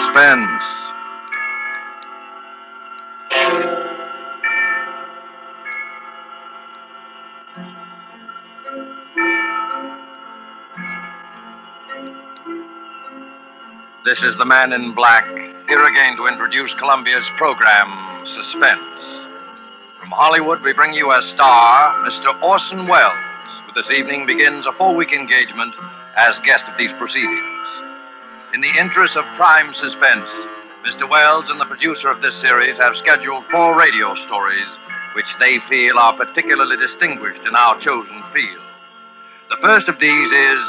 Suspense. This is the Man in Black, here again to introduce Columbia's program, Suspense. From Hollywood, we bring you as star, Mr. Orson Welles, who this evening begins a 4-week engagement as guest of these proceedings. In the interest of prime suspense, Mr. Welles and the producer of this series have scheduled 4 radio stories which they feel are particularly distinguished in our chosen field. The first of these is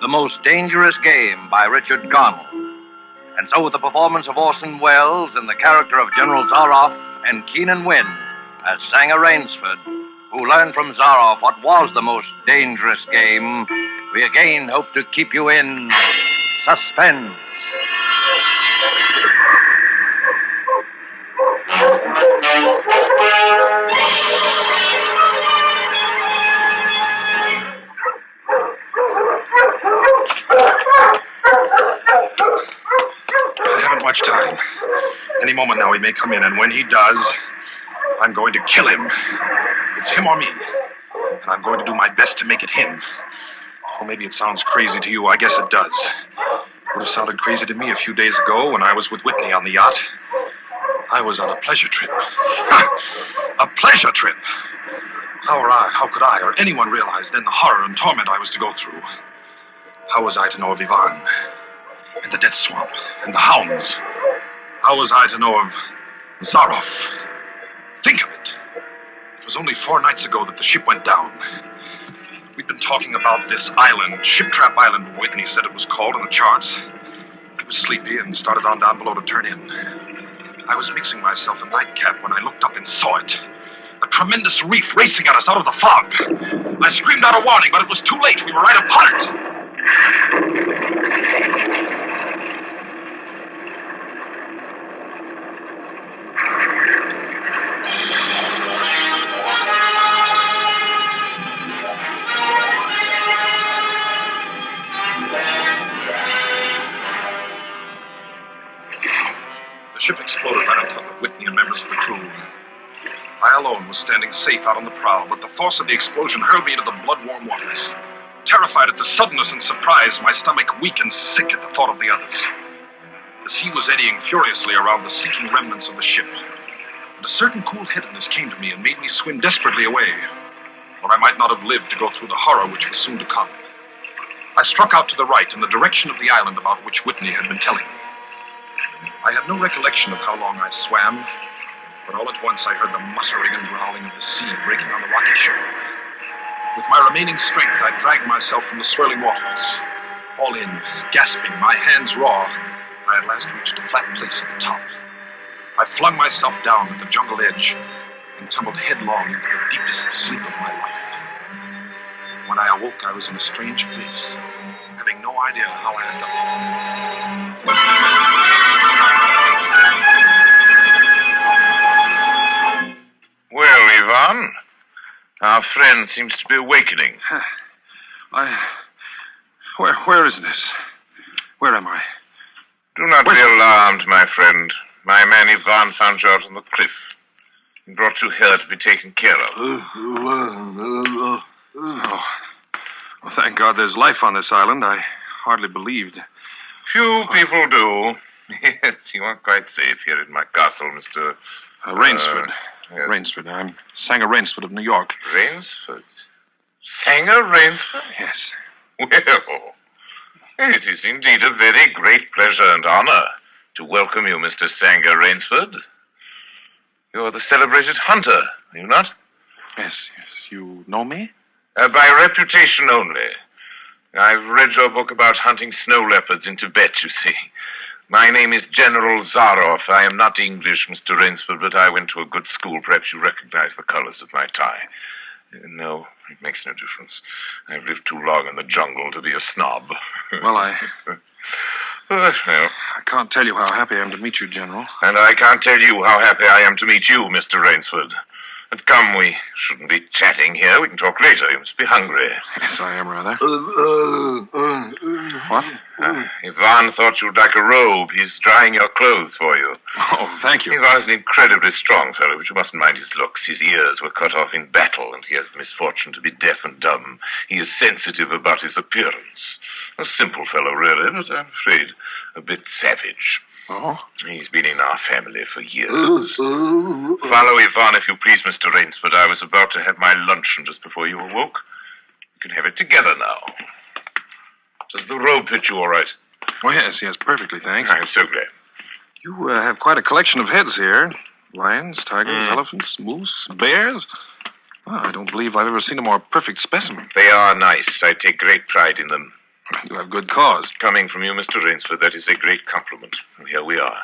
The Most Dangerous Game by Richard Garnell. And so with the performance of Orson Welles in the character of General Zaroff and Keenan Wynn as Sanger Rainsford, who learned from Zaroff what was the most dangerous game, we again hope to keep you in suspense. Much time. Any moment now he may come in, and when he does, I'm going to kill him. It's him or me. And I'm going to do my best to make it him. Or maybe it sounds crazy to you. I guess it does. It would have sounded crazy to me a few days ago when I was with Whitney on the yacht. I was on a pleasure trip. A pleasure trip! How could I or anyone realize then the horror and torment I was to go through? How was I to know of Yvonne? And the death swamp, and the hounds. How was I to know of Zaroff? Think of it. It was only 4 nights ago that the ship went down. We'd been talking about this island, Ship Trap Island, Whitney said it was called in the charts. I was sleepy and started on down below to turn in. I was mixing myself a nightcap when I looked up and saw it. A tremendous reef racing at us out of the fog. I screamed out a warning, but it was too late. We were right upon it. The ship exploded right on top of Whitney and members of the crew. I alone was standing safe out on the prow, but the force of the explosion hurled me into the blood-warm waters. Terrified at the suddenness and surprise, my stomach weak and sick at the thought of the others. The sea was eddying furiously around the sinking remnants of the ship, and a certain cool-headedness came to me and made me swim desperately away, or I might not have lived to go through the horror which was soon to come. I struck out to the right in the direction of the island about which Whitney had been telling me. I had no recollection of how long I swam, but all at once I heard the muttering and growling of the sea breaking on the rocky shore. With my remaining strength, I dragged myself from the swirling waters. All in, gasping, my hands raw, I at last reached a flat place at the top. I flung myself down at the jungle edge and tumbled headlong into the deepest sleep of my life. When I awoke, I was in a strange place, having no idea how I had done it. Well, Yvonne, our friend seems to be awakening. Where is this? Where am I? Do not be alarmed, my friend. My man Yvonne found you out on the cliff and brought you here to be taken care of. Oh, well, thank God there's life on this island. I hardly believed. Few people do. Yes, you are quite safe here in my castle, Mr. Rainsford. Yes. Rainsford. I'm Sanger Rainsford of New York. Rainsford? Sanger Rainsford? Yes. Well, it is indeed a very great pleasure and honor to welcome you, Mr. Sanger Rainsford. You're the celebrated hunter, are you not? Yes. You know me? By reputation only. I've read your book about hunting snow leopards in Tibet, you see. My name is General Zaroff. I am not English, Mr. Rainsford, but I went to a good school. Perhaps you recognize the colors of my tie. No, it makes no difference. I've lived too long in the jungle to be a snob. Well, Well, I can't tell you how happy I am to meet you, General. and I can't tell you how happy I am to meet you, Mr. Rainsford. But come, we shouldn't be chatting here. We can talk later. You must be hungry. Yes, I am rather. What? Ivan thought you'd like a robe. He's drying your clothes for you. Oh, thank you. Ivan's an incredibly strong fellow, but you mustn't mind his looks. His ears were cut off in battle, and he has the misfortune to be deaf and dumb. He is sensitive about his appearance. A simple fellow, really, but I'm afraid a bit savage. Oh? He's been in our family for years. Follow Ivan, if you please, Mr. Rainsford. I was about to have my luncheon just before you awoke. We can have it together now. Does the robe fit you all right? Oh, yes, perfectly, thanks. I'm so glad. You have quite a collection of heads here. Lions, tigers, elephants, moose, bears. Well, I don't believe I've ever seen a more perfect specimen. They are nice. I take great pride in them. You have good cause. Coming from you, Mr. Rainsford, that is a great compliment. And here we are.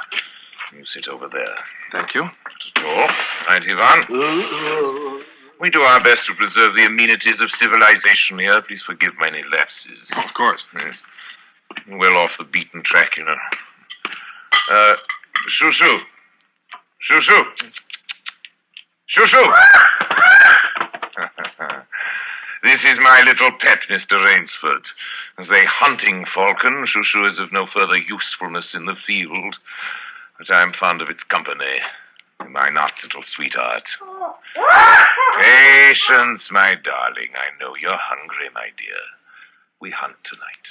You sit over there. Thank you. Not at all. Right, Ivan? We do our best to preserve the amenities of civilization here. Please forgive my any lapses. Of course. Yes. Well off the beaten track, you know. Shoo-shoo. Shoo-shoo. Shoo-shoo. This is my little pet, Mr. Rainsford. As a hunting falcon, Shoo-shoo is of no further usefulness in the field, but I am fond of its company. Am I not, little sweetheart? Patience, my darling. I know you're hungry, my dear. We hunt tonight.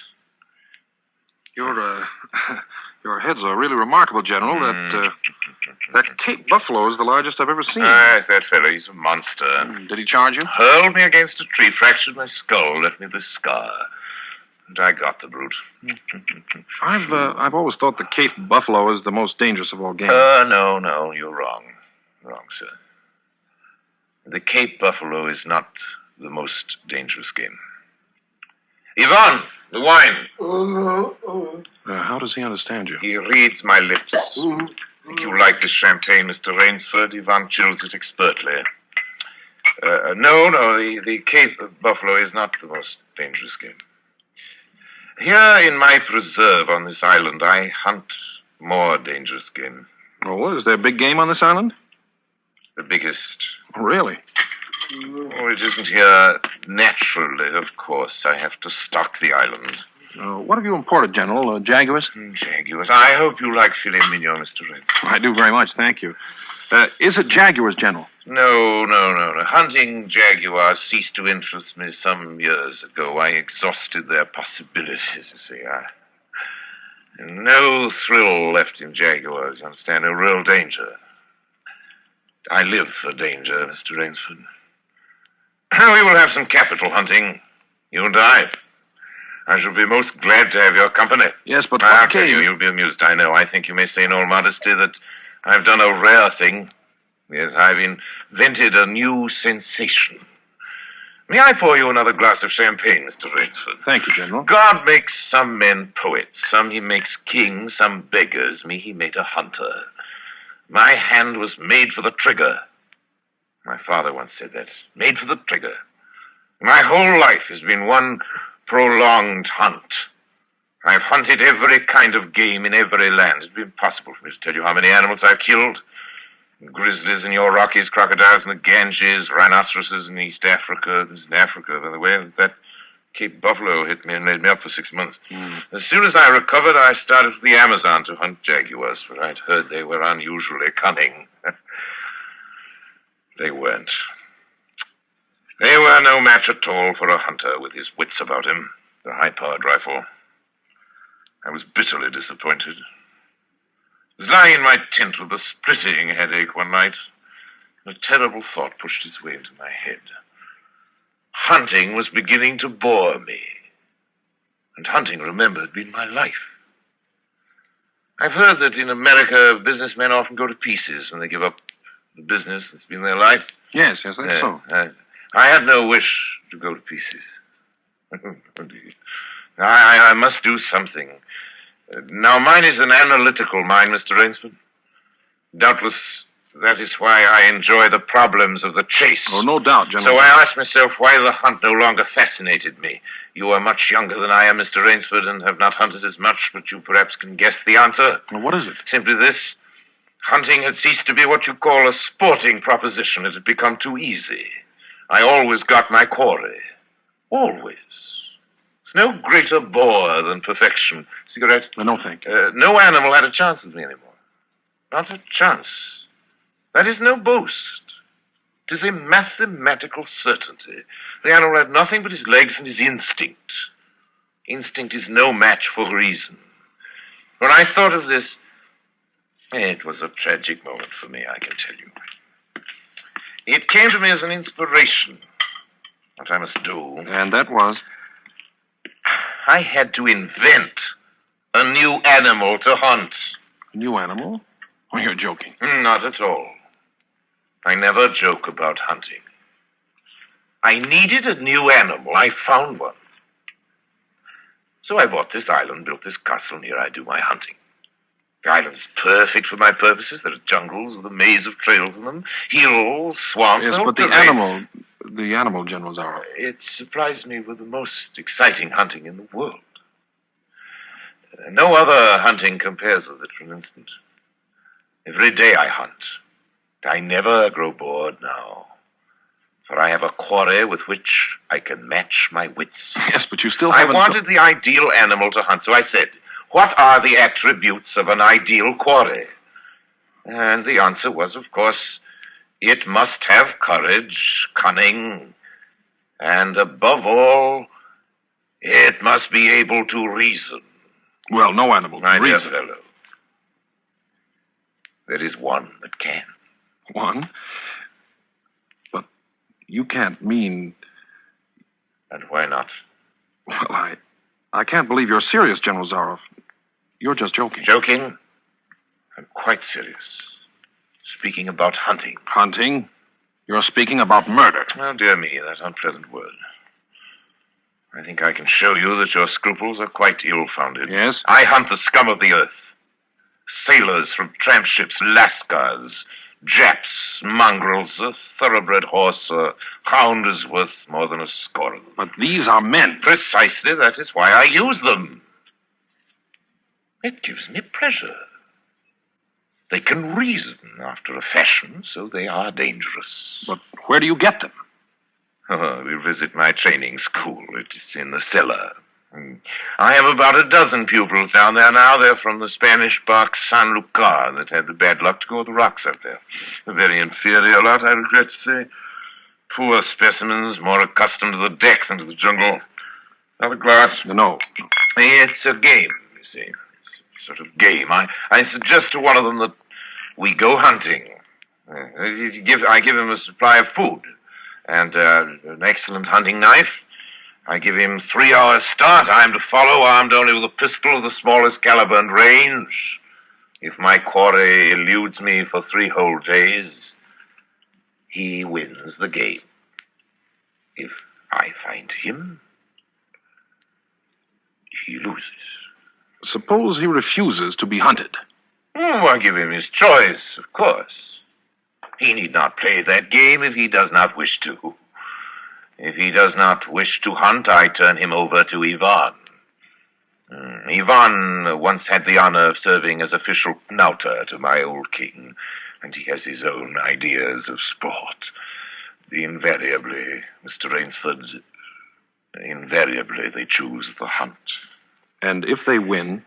Your heads are really remarkable, General. That Cape buffalo is the largest I've ever seen. Yes, that fellow. He's a monster. Did he charge you? Hurled me against a tree, fractured my skull, left me this scar. And I got the brute. I've always thought the Cape buffalo is the most dangerous of all game. No, you're wrong. Wrong, sir. The Cape buffalo is not the most dangerous game. Ivan, the wine. How does he understand you? He reads my lips. Think you like this champagne, Mr. Rainsford? Ivan chills it expertly. No, the Cape buffalo is not the most dangerous game. Here in my preserve on this island, I hunt more dangerous game. Oh, is there big game on this island? The biggest. Oh, really? Oh, it isn't here naturally, of course. I have to stock the island. What have you imported, General? Jaguars? Jaguars. I hope you like filet mignon, Mr. Rainsford. I do very much, thank you. Is it jaguars, General? No. Hunting jaguars ceased to interest me some years ago. I exhausted their possibilities, you see. No thrill left in jaguars, you understand? No real danger. I live for danger, Mr. Rainsford. We will have some capital hunting, you and I. I shall be most glad to have your company. Yes, but I'll tell you, you'll be amused, I know. I think you may say in all modesty that I've done a rare thing. Yes, I've invented a new sensation. May I pour you another glass of champagne, Mr. Rainsford? Thank you, General. God makes some men poets. Some he makes kings, some beggars. Me he made a hunter. My hand was made for the trigger. My father once said that. Made for the trigger. My whole life has been one prolonged hunt. I've hunted every kind of game in every land. It'd be impossible for me to tell you how many animals I've killed. Grizzlies in your Rockies, crocodiles in the Ganges, rhinoceroses in East Africa. This is in Africa, by the way. That Cape buffalo hit me and laid me up for 6 months. As soon as I recovered, I started for the Amazon to hunt jaguars, for I'd heard they were unusually cunning. They weren't. They were no match at all for a hunter with his wits about him, the high-powered rifle. I was bitterly disappointed. I was lying in my tent with a splitting headache one night, and a terrible thought pushed its way into my head. Hunting was beginning to bore me. And hunting, remember, had been my life. I've heard that in America, businessmen often go to pieces when they give up the business that's been their life. Yes, that's so. I had no wish to go to pieces. I must do something. Now, mine is an analytical mind, Mr. Rainsford. Doubtless, that is why I enjoy the problems of the chase. Oh, no doubt, General. So I asked myself why the hunt no longer fascinated me. You are much younger than I am, Mr. Rainsford, and have not hunted as much, but you perhaps can guess the answer. Well, what is it? Simply this. Hunting had ceased to be what you call a sporting proposition. It had become too easy. I always got my quarry. Always. There's no greater bore than perfection. Cigarette? No, thank you. No animal had a chance with me anymore. Not a chance. That is no boast. It is a mathematical certainty. The animal had nothing but his legs and his instinct. Instinct is no match for reason. When I thought of this, it was a tragic moment for me, I can tell you. It came to me as an inspiration. What I must do. And that was? I had to invent a new animal to hunt. A new animal? Oh, you're joking. Not at all. I never joke about hunting. I needed a new animal. I found one. So I bought this island, built this castle, and here I do my hunting. The island's perfect for my purposes. There are jungles with a maze of trails in them, hills, swamps. Yes, but the animal, General Zaroff. It surprised me with the most exciting hunting in the world. No other hunting compares with it, for an instant. Every day I hunt. I never grow bored now. For I have a quarry with which I can match my wits. Yes, but you still I haven't... wanted the ideal animal to hunt, so I said, what are the attributes of an ideal quarry? And the answer was, of course, it must have courage, cunning, and above all, it must be able to reason. Well, no animal My can dear reason. fellow, there is one that can. One? But you can't mean... And why not? Well, I can't believe you're serious, General Zaroff. You're just joking. Joking? I'm quite serious. Speaking about hunting. Hunting? You're speaking about murder. Oh, dear me, that unpleasant word. I think I can show you that your scruples are quite ill-founded. Yes? I hunt the scum of the earth. Sailors from tramp ships, lascars, Japs, mongrels, a thoroughbred horse, a hound is worth more than a score of them. But these are men. Precisely, that is why I use them. It gives me pleasure. They can reason after a fashion, so they are dangerous. But where do you get them? Oh, we visit my training school. It is in the cellar. I have about a dozen pupils down there now. They're from the Spanish bark San Lucar that had the bad luck to go with the rocks up there. A very inferior lot, I regret to say. Poor specimens, more accustomed to the deck than to the jungle. Another glass? No. It's a game, you see. It's a sort of game. I suggest to one of them that we go hunting. I give him a supply of food and an excellent hunting knife. I give him 3 hours start. I'm to follow, armed only with a pistol of the smallest caliber and range. If my quarry eludes me for 3 whole days, he wins the game. If I find him, he loses. Suppose he refuses to be hunted. I give him his choice, of course. He need not play that game if he does not wish to. If he does not wish to hunt, I turn him over to Ivan. Ivan once had the honor of serving as official knouter to my old king, and he has his own ideas of sport. Invariably, Mr. Rainsford, invariably they choose the hunt. And if they win?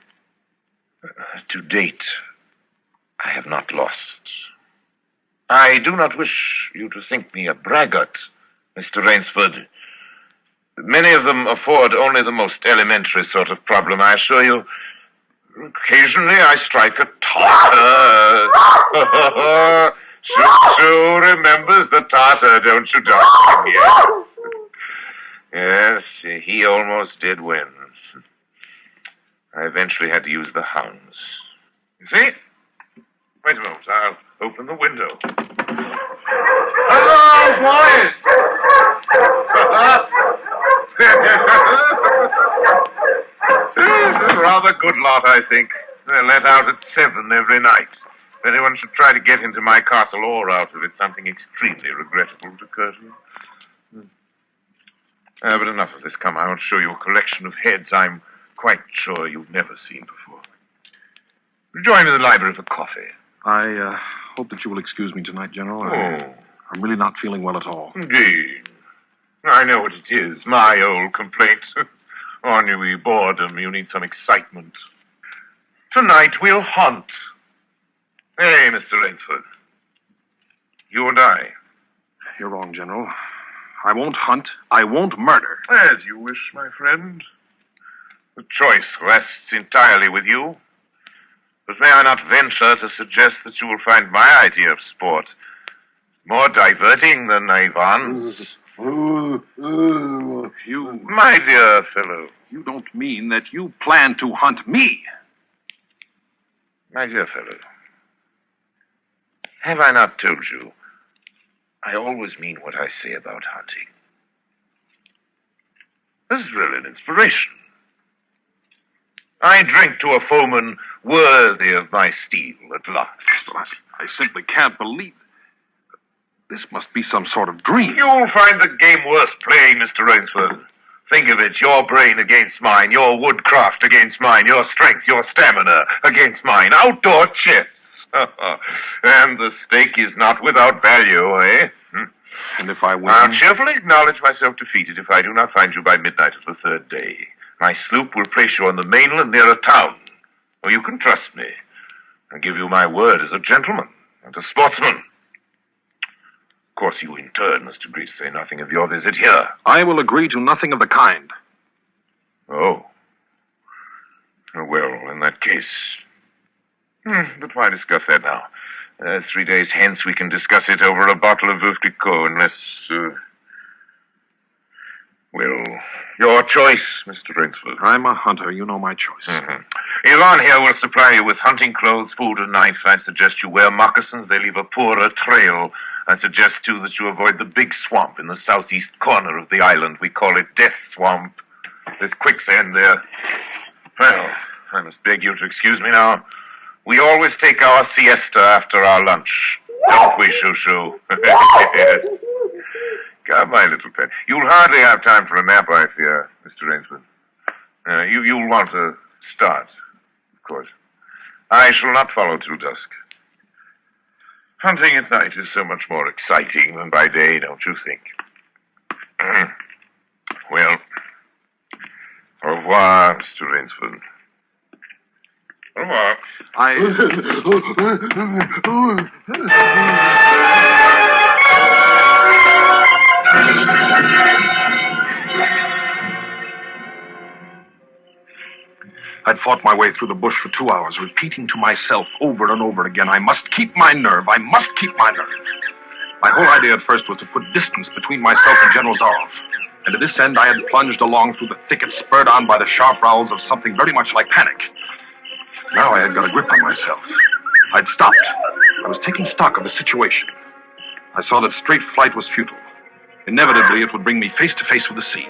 To date, I have not lost. I do not wish you to think me a braggart, Mr. Rainsford. Many of them afford only the most elementary sort of problem, I assure you. Occasionally I strike a Tartar. Sue remembers the Tartar, don't you, darling? Yes, he almost did win. I eventually had to use the hounds. You see? Wait a moment, I'll open the window. Hello, boys! This is a rather good lot, I think. They're let out at 7 every night. If anyone should try to get into my castle or out of it, something extremely regrettable would occur to them. But enough of this. Come, I want to show you a collection of heads I'm quite sure you've never seen before. Join me in the library for coffee. I hope that you will excuse me tonight, General. I'm really not feeling well at all. Indeed. I know what it is. My old complaint. Ennui, boredom. You need some excitement. Tonight we'll hunt. Hey, Mr. Rainsford. You and I. You're wrong, General. I won't hunt. I won't murder. As you wish, my friend. The choice rests entirely with you. But may I not venture to suggest that you will find my idea of sport more diverting than Ivan's? You... My dear fellow. You don't mean that you plan to hunt me? My dear fellow. Have I not told you? I always mean what I say about hunting. This is really an inspiration. I drink to a foeman worthy of my steel at last. I simply can't believe it. This must be some sort of dream. You'll find the game worth playing, Mr. Rainsford. Think of it, your brain against mine, your woodcraft against mine, your strength, your stamina against mine. Outdoor chess. And the stake is not without value, eh? And if I win... I'll cheerfully acknowledge myself defeated if I do not find you by midnight of the third day. My sloop will place you on the mainland near a town. Or you can trust me. I give you my word as a gentleman and a sportsman. Of course, you in turn must agree to say nothing of your visit here. I will agree to nothing of the kind. Oh. Well, in that case... But why discuss that now? 3 days hence we can discuss it over a bottle of Veuve Clicquot, unless... Well, your choice, Mr. Rainsford. I'm a hunter. You know my choice. Yvonne here will supply you with hunting clothes, food, and knife. I suggest you wear moccasins. They leave a poorer trail. I suggest, too, that you avoid the big swamp in the southeast corner of the island. We call it Death Swamp. There's quicksand there. Well, I must beg you to excuse me now. We always take our siesta after our lunch. Don't we, Shoo-Shoo? Come, my little pet. You'll hardly have time for a nap, I fear, Mr. Rainsford. You'll want to start, of course. I shall not follow till dusk. Hunting at night is so much more exciting than by day, don't you think? Well, au revoir, Mr. Rainsford. Au revoir. I'd fought my way through the bush for 2 hours, repeating to myself over and over again, I must keep my nerve. I must keep my nerve. My whole idea at first was to put distance between myself and General Zaroff. And to this end, I had plunged along through the thicket, spurred on by the sharp growls of something very much like panic. Now I had got a grip on myself. I'd stopped. I was taking stock of the situation. I saw that straight flight was futile. Inevitably, it would bring me face to face with the sea.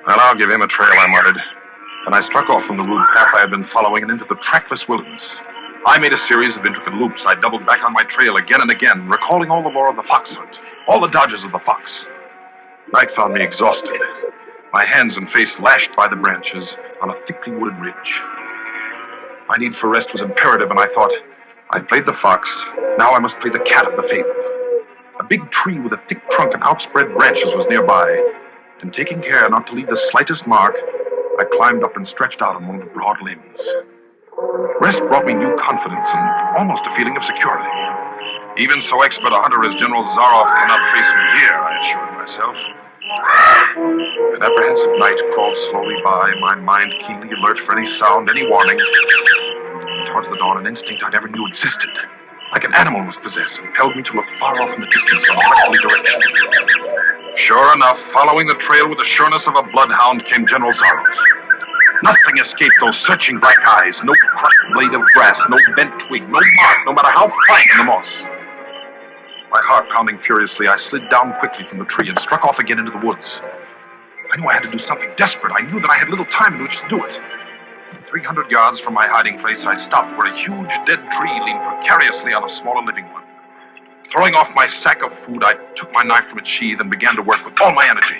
Well, I'll give him a trail, I muttered. And I struck off from the rude path I had been following and into the trackless wilderness. I made a series of intricate loops. I doubled back on my trail again and again, recalling all the lore of the fox hunt, all the dodges of the fox. Night found me exhausted, my hands and face lashed by the branches on a thickly wooded ridge. My need for rest was imperative, and I thought, I played the fox, now I must play the cat of the fable. A big tree with a thick trunk and outspread branches was nearby, and taking care not to leave the slightest mark, I climbed up and stretched out on one of the broad limbs. Rest brought me new confidence and almost a feeling of security. Even so expert a hunter as General Zaroff cannot face me here, I assured myself. An apprehensive night crawled slowly by, my mind keenly alert for any sound, any warning. Towards the dawn, an instinct I never knew existed, like an animal was possessed, impelled me to look far off in the distance in a westerly direction. Sure enough, following the trail with the sureness of a bloodhound came General Zaroff. Nothing escaped those searching black eyes. No crushed blade of grass, no bent twig, no mark, no matter how fine in the moss. My heart pounding furiously, I slid down quickly from the tree and struck off again into the woods. I knew I had to do something desperate. I knew that I had little time in which to do it. 300 yards from my hiding place, I stopped where a huge dead tree leaned precariously on a smaller living one. Throwing off my sack of food, I took my knife from its sheath and began to work with all my energy.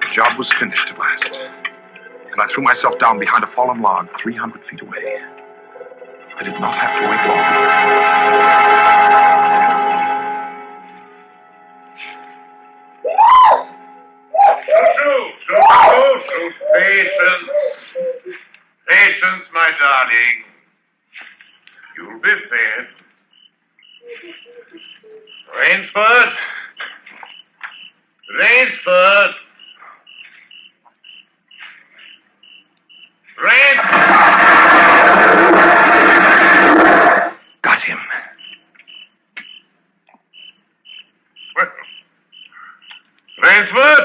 The job was finished at last, and I threw myself down behind a fallen log 300 feet away. I did not have to wait long. Patience. Patience, my darling. You'll be fed. Rainsford. Rainsford. Got him. Well, Rainsford,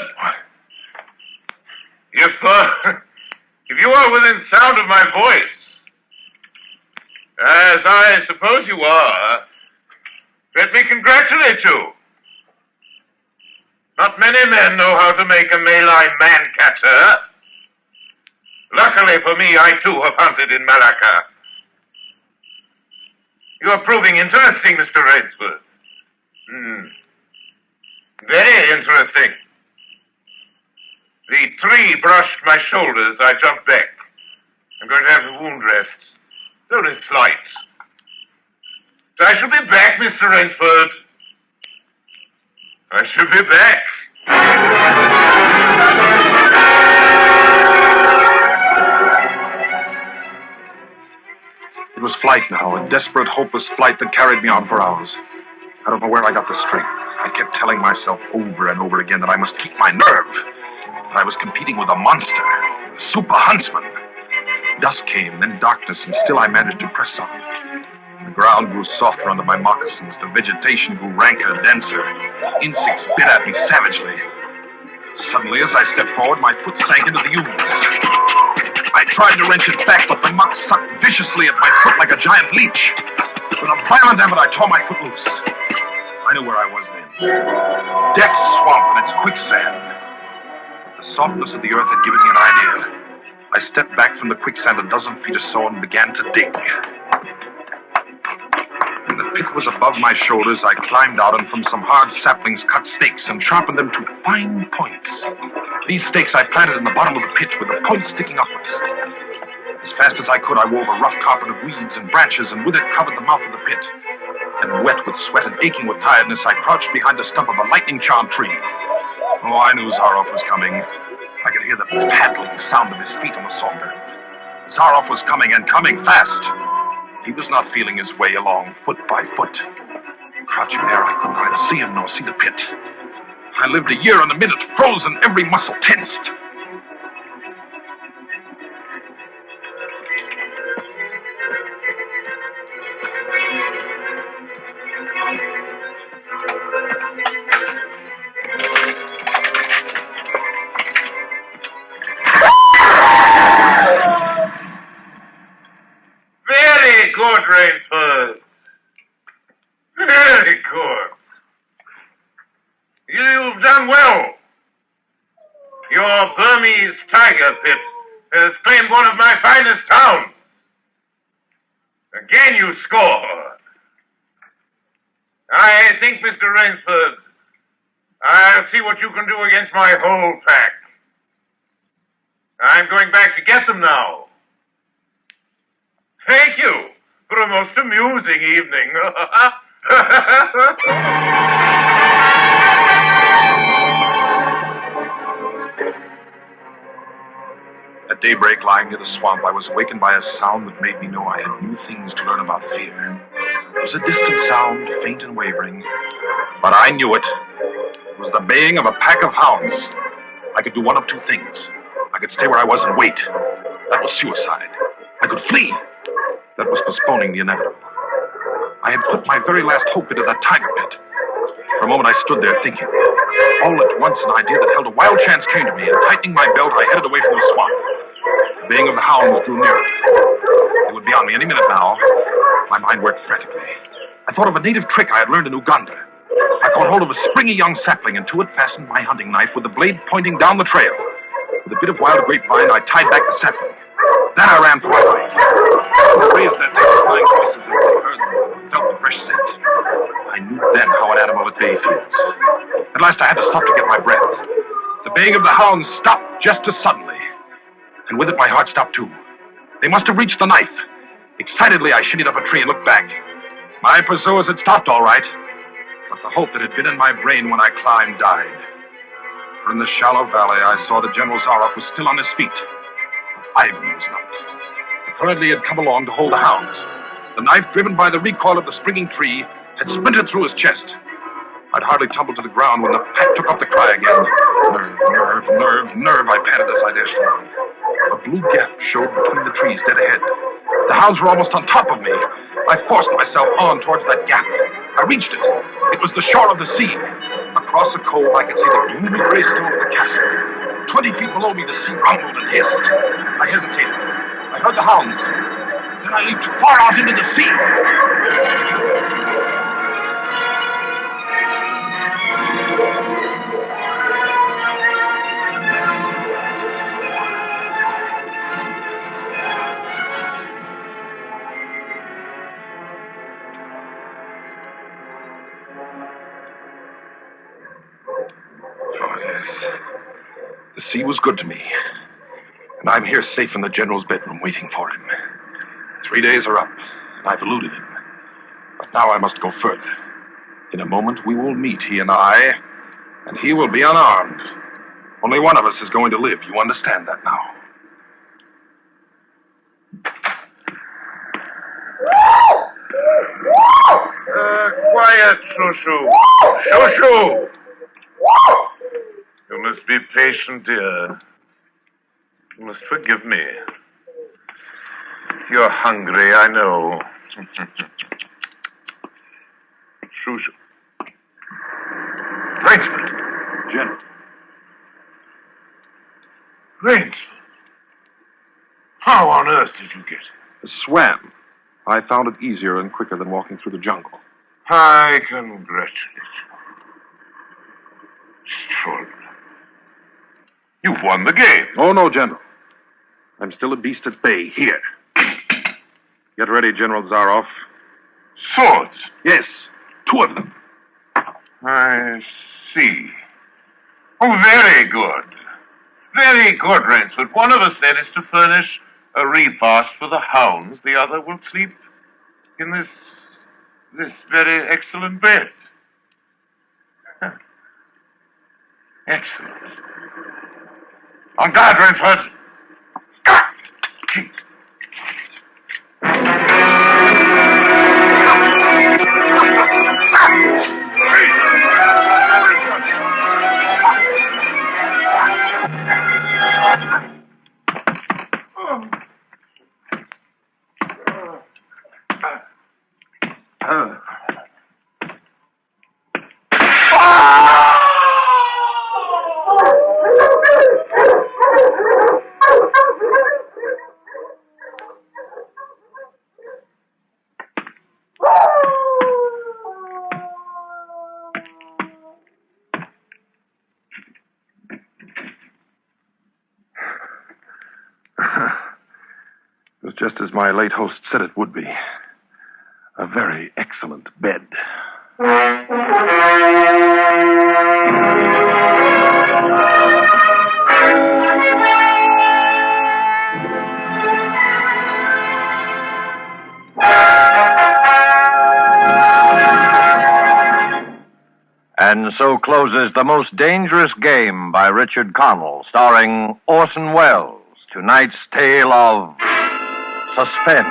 if you are within sound of my voice, as I suppose you are, let me congratulate you. Not many men know how to make a Malay man-catcher. Luckily for me, I too have hunted in Malacca. You are proving interesting, Mr. Rainsford. Very interesting. The tree brushed my shoulders. I jumped back. I'm going to have the wound rest. Only slight. I shall be back, Mr. Rainsford. I shall be back. It was flight now, a desperate, hopeless flight that carried me on for hours. I don't know where I got the strength. I kept telling myself over and over again that I must keep my nerve. That I was competing with a monster, a super huntsman. Dusk came, then darkness, and still I managed to press on. The ground grew softer under my moccasins. The vegetation grew ranker, denser. Insects bit at me savagely. Suddenly, as I stepped forward, my foot sank into the ooze. I tried to wrench it back, but the muck sucked viciously at my foot like a giant leech. With a violent effort, I tore my foot loose. I knew where I was then. Death swamp and its quicksand. The softness of the earth had given me an idea. I stepped back from the quicksand a dozen feet or so and began to dig. When the pit was above my shoulders, I climbed out and from some hard saplings cut stakes and sharpened them to fine points. These stakes I planted in the bottom of the pit with the points sticking upwards. As fast as I could, I wove a rough carpet of weeds and branches and with it covered the mouth of the pit. And wet with sweat and aching with tiredness, I crouched behind the stump of a lightning-charmed tree. Oh, I knew Zaroff was coming. I could hear the paddling sound of his feet on the saunder. Zaroff was coming, and coming fast. He was not feeling his way along foot by foot. Crouching there, I could neither see him nor see the pit. I lived a year and a minute, frozen, every muscle tensed. Very good, Rainsford. Very good. You've done well. Your Burmese tiger pit has claimed one of my finest towns. Again you score. I think, Mr. Rainsford, I'll see what you can do against my whole pack. I'm going back to get them now. Thank you for a most amusing evening. At daybreak, lying near the swamp, I was awakened by a sound that made me know I had new things to learn about fear. It was a distant sound, faint and wavering, but I knew it. It was the baying of a pack of hounds. I could do one of two things. I could stay where I was and wait. That was suicide. I could flee. That was postponing the inevitable. I had put my very last hope into that tiger pit. For a moment, I stood there thinking. All at once, an idea that held a wild chance came to me, and tightening my belt, I headed away from the swamp. The baying of the hounds drew nearer. They would be on me any minute now. My mind worked frantically. I thought of a native trick I had learned in Uganda. I caught hold of a springy young sapling, and to it fastened my hunting knife with the blade pointing down the trail. With a bit of wild grapevine, I tied back the sapling. Then I ran for my life. I raised their terrifying voices as I heard them, felt the fresh scent. I knew then how an animal at bay feels. At last I had to stop to get my breath. The baying of the hounds stopped just as suddenly. And with it my heart stopped too. They must have reached the knife. Excitedly, I shinnied up a tree and looked back. My pursuers had stopped all right, but the hope that had been in my brain when I climbed died. For in the shallow valley, I saw that General Zaroff was still on his feet. But Ivan was not. Apparently, he had come along to hold the hounds. The knife, driven by the recoil of the springing tree, had splintered through his chest. I'd hardly tumbled to the ground when the pack took up the cry again. Nerve, nerve, nerve, nerve, I panted as I dashed along. A blue gap showed between the trees dead ahead. The hounds were almost on top of me. I forced myself on towards that gap. I reached it. It was the shore of the sea. Across the cove, I could see the gloomy gray stone of the castle. 20 feet below me, the sea rumbled and hissed. I hesitated. I heard the hounds. Then I leaped far out into the sea. The sea was good to me. And I'm here safe in the general's bedroom waiting for him. 3 days are up, and I've eluded him. But now I must go further. In a moment we will meet, he and I, and he will be unarmed. Only one of us is going to live. You understand that now? Quiet, Shushu. Shushu! You must be patient, dear. You must forgive me. You're hungry, I know. Shushu. Rainsford. General. Rainsford. How on earth did you get it? Swam. I found it easier and quicker than walking through the jungle. I congratulate you. Extraordinary. You've won the game. Oh, no, General. I'm still a beast at bay here. Get ready, General Zaroff. Swords? Yes, 2 of them. I see. Oh, very good. Very good, Rainsford. One of us, then, is to furnish a repast for the hounds. The other will sleep in this very excellent bed. Excellent. On guard, Rainsford. It was just as my late host said it would be. A very excellent bed. And so closes The Most Dangerous Game by Richard Connell, starring Orson Welles, tonight's tale of Suspense.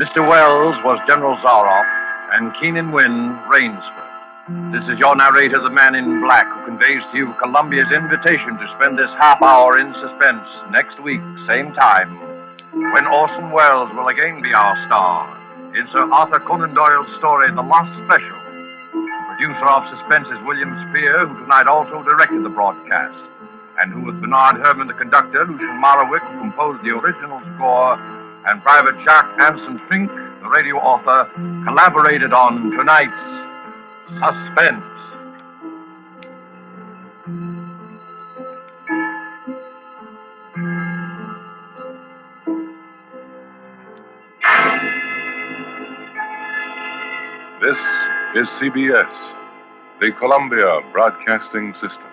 Mr. Wells was General Zaroff, and Keenan Wynn, Rainsford. This is your narrator, the man in black, who conveys to you Columbia's invitation to spend this half hour in suspense next week, same time, when Orson Welles will again be our star in Sir Arthur Conan Doyle's story, The Lost Special. The producer of Suspense is William Spear, who tonight also directed the broadcast, and who, with Bernard Herrmann, the conductor, Lucian Marowik, who composed the original score, and Private Jacques Anson Fink, the radio author, collaborated on tonight's Suspense. This is CBS, the Columbia Broadcasting System.